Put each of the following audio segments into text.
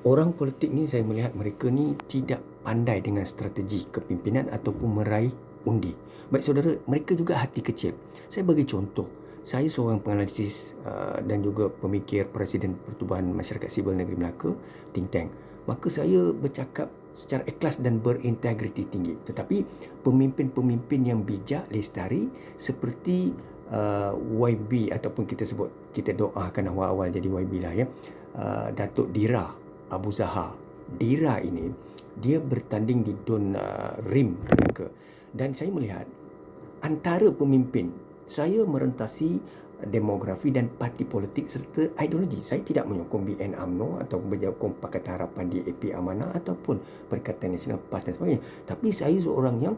Orang politik ni saya melihat mereka ni tidak pandai dengan strategi kepimpinan ataupun meraih undi. Baik saudara, mereka juga hati kecil. Saya bagi contoh, saya seorang penganalisis dan juga pemikir Presiden Pertubuhan Masyarakat Sivil Negeri Melaka, think tank. Maka saya bercakap secara ikhlas dan berintegriti tinggi. Tetapi pemimpin-pemimpin yang bijak, lestari seperti YB ataupun kita doakan awal-awal jadi YB lah ya. Datuk Dira Abu Zahar. Dira ini dia bertanding di Dun Rim Melaka. Dan saya melihat antara pemimpin, saya merentasi demografi dan parti politik serta ideologi. Saya tidak menyokong BN UMNO atau menyokong Pakatan Harapan DAP Amanah ataupun Perikatan Nasional PAS dan sebagainya. Tapi saya seorang yang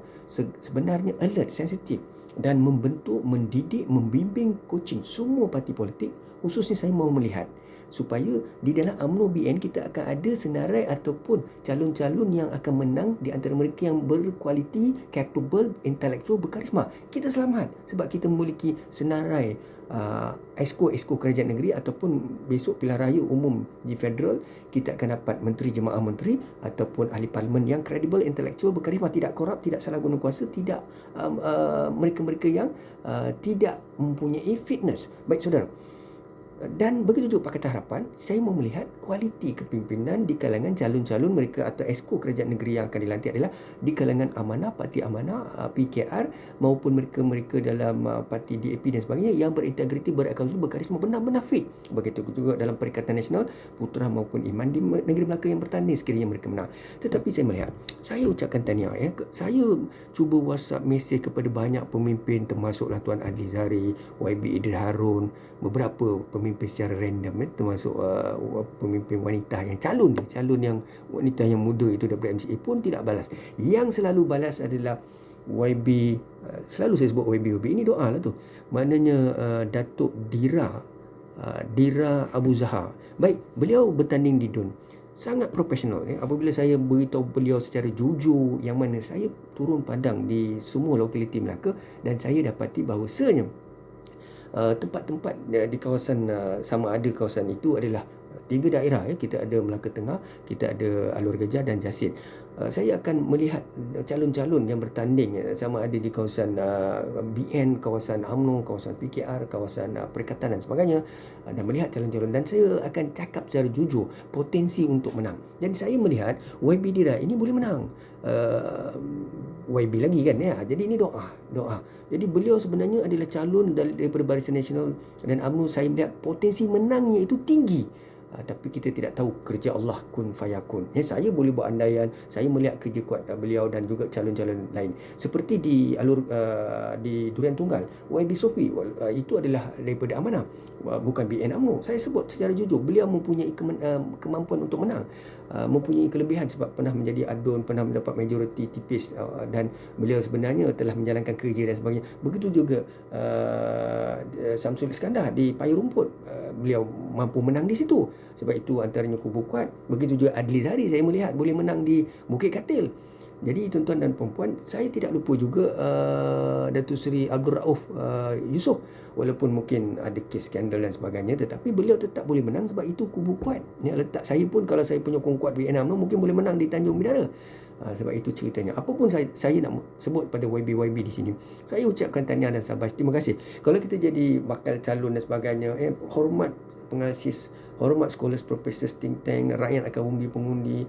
sebenarnya alert, sensitif dan membentuk, mendidik, membimbing, coaching semua parti politik. Khususnya saya mau melihat supaya di dalam UMNO BN kita akan ada senarai ataupun calon-calon yang akan menang di antara mereka yang berkualiti, capable, intellectual, berkarisma. Kita selamat sebab kita memiliki senarai esko kerajaan negeri ataupun besok pilihan raya umum di federal kita akan dapat menteri jemaah menteri ataupun ahli parlimen yang kredibel, intellectual, berkarisma, tidak korup, tidak salah guna kuasa, tidak mereka-mereka yang tidak mempunyai fitness. Baik saudara, dan begitu juga Pakatan Harapan, saya mau melihat kualiti kepimpinan di kalangan calon-calon mereka atau esko kerajaan negeri yang akan dilantik adalah di kalangan Amanah, Parti Amanah, PKR maupun mereka-mereka dalam Parti DAP dan sebagainya yang berintegriti, berakal, berkarisma, benar-benar fit. Begitu juga dalam Perikatan Nasional, Putra maupun Iman di negeri Melaka yang bertanding sekiranya mereka menang. Tetapi saya melihat, saya ucapkan tahniah ya. Saya cuba WhatsApp mesej kepada banyak pemimpin termasuklah Tuan Adli Zari, YB Idris Harun, beberapa pemimpin secara random termasuk pemimpin wanita yang calon yang wanita yang muda itu daripada MCA pun tidak balas. Yang selalu balas adalah YB, selalu saya sebut YB ini doa lah tu. Maknanya Datuk Dira Abu Zahar. Baik, beliau bertanding di DUN. Sangat profesional ya. Apabila saya beritahu beliau secara jujur yang mana saya turun padang di semua lokaliti Melaka dan saya dapati bahawasanya tempat-tempat di kawasan sama ada kawasan itu adalah 3 daerah ya. Kita ada Melaka Tengah, kita ada Alor Gajah dan Jasin. Saya akan melihat calon-calon yang bertanding sama ada di kawasan BN, kawasan UMNO, kawasan PKR, kawasan Perikatan dan sebagainya, dan melihat calon-calon dan saya akan cakap secara jujur potensi untuk menang. Dan saya melihat YB Dira ini boleh menang. YB lagi kan ya. Jadi ini doa. Jadi beliau sebenarnya adalah calon daripada Barisan Nasional dan UMNO. Saya melihat potensi menangnya itu tinggi. Tapi kita tidak tahu kerja Allah kun fayakun. Saya boleh buat andaian, saya melihat kerja kuat beliau dan juga calon-calon lain. Seperti di di Durian Tunggal, YB Sofi itu adalah daripada Amanah, bukan BN UMNO. Saya sebut secara jujur, beliau mempunyai kemampuan untuk menang. Mempunyai kelebihan sebab pernah menjadi adun, pernah mendapat majoriti tipis dan beliau sebenarnya telah menjalankan kerja dan sebagainya. Begitu juga Samsul Iskandar di Payung Rumput, beliau mampu menang di situ. Sebab itu antaranya kubu kuat. Begitu juga Adli Zari saya melihat boleh menang di Bukit Katil. Jadi tuan-tuan dan puan-puan, saya tidak lupa juga Datuk Seri Abdul Rauf Yusof. Walaupun mungkin ada kes skandal dan sebagainya, tetapi beliau tetap boleh menang sebab itu kubu kuat. Letak saya pun kalau saya penyokong kuat Vietnam mungkin boleh menang di Tanjung Bidara. Sebab itu ceritanya. Apapun saya nak sebut pada YB di sini, saya ucapkan tahniah dan sabar. Terima kasih. Kalau kita jadi bakal calon dan sebagainya, hormat pengasis, hormat scholars, professors, think tank, rakyat akan pengundi,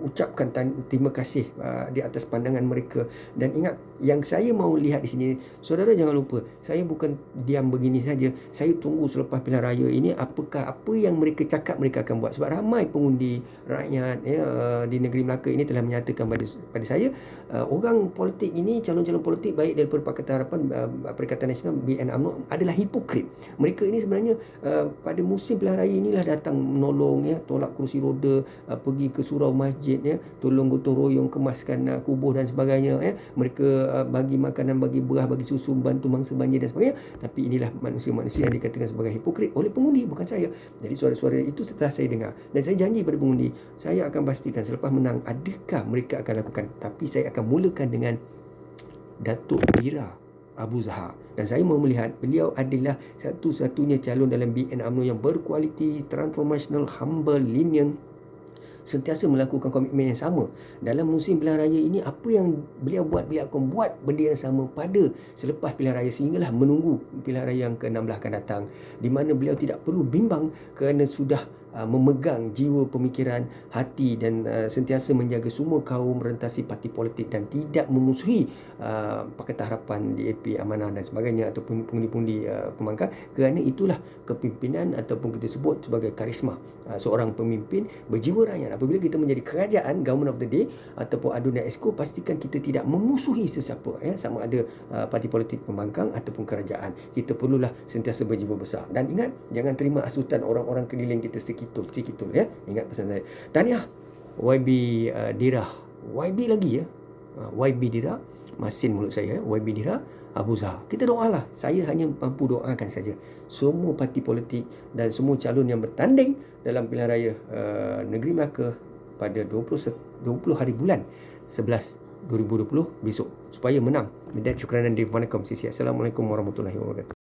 ucapkan terima kasih di atas pandangan mereka. Dan ingat, yang saya mau lihat di sini, saudara jangan lupa, saya bukan diam begini saja. Saya tunggu selepas pilihan raya ini, apakah apa yang mereka cakap mereka akan buat. Sebab ramai pengundi rakyat di negeri Melaka ini telah menyatakan pada saya, orang politik ini, calon-calon politik baik daripada Pakatan Harapan, Perikatan Nasional, BN UMNO adalah hipokrit. Mereka ini sebenarnya pada musim pilihan raya inilah datang menolong tolak kerusi roda, pergi ke surau masjid tolong gotong royong kemaskan kubur dan sebagainya mereka bagi makanan, bagi beras, bagi susu, bantu mangsa banjir dan sebagainya. Tapi inilah manusia-manusia yang dikatakan sebagai hipokrit oleh pengundi, bukan saya. Jadi suara-suara itu setelah saya dengar, dan saya janji pada pengundi, saya akan pastikan selepas menang adakah mereka akan lakukan. Tapi saya akan mulakan dengan Datuk Dira Abu Zahar. Dan saya mau melihat beliau adalah satu-satunya calon dalam BN UMNO yang berkualiti, transformational, humble, lenient, sentiasa melakukan komitmen yang sama. Dalam musim pilihan raya ini, apa yang beliau buat, beliau akan buat benda yang sama pada selepas pilihan raya, sehinggalah menunggu pilihan raya yang ke-16 akan datang, di mana beliau tidak perlu bimbang kerana sudah memegang jiwa pemikiran, hati dan sentiasa menjaga semua kaum merentasi parti politik dan tidak memusuhi Pakatan Harapan, DAP, Amanah dan sebagainya ataupun pundi-pundi pembangkang. Kerana itulah kepimpinan ataupun kita sebut sebagai karisma seorang pemimpin berjiwa rakyat. Apabila kita menjadi kerajaan, government of the day ataupun adunan exco, pastikan kita tidak memusuhi sesiapa, sama ada parti politik pembangkang ataupun kerajaan. Kita perlulah sentiasa berjiwa besar. Dan ingat, jangan terima asutan orang-orang keliling kita sekitul, ya. Ingat pesan saya. Tahniah YB Dirah. YB lagi, ya. YB Dirah, masin mulut saya, YB Dirah, Abu Zahar. Kita doalah. Saya hanya mampu doakan saja semua parti politik dan semua calon yang bertanding dalam pilihan raya Negeri Melaka pada 20 hari bulan 11 2020 besok supaya menang. Bidan syukranan di Assalamualaikum warahmatullahi wabarakatuh.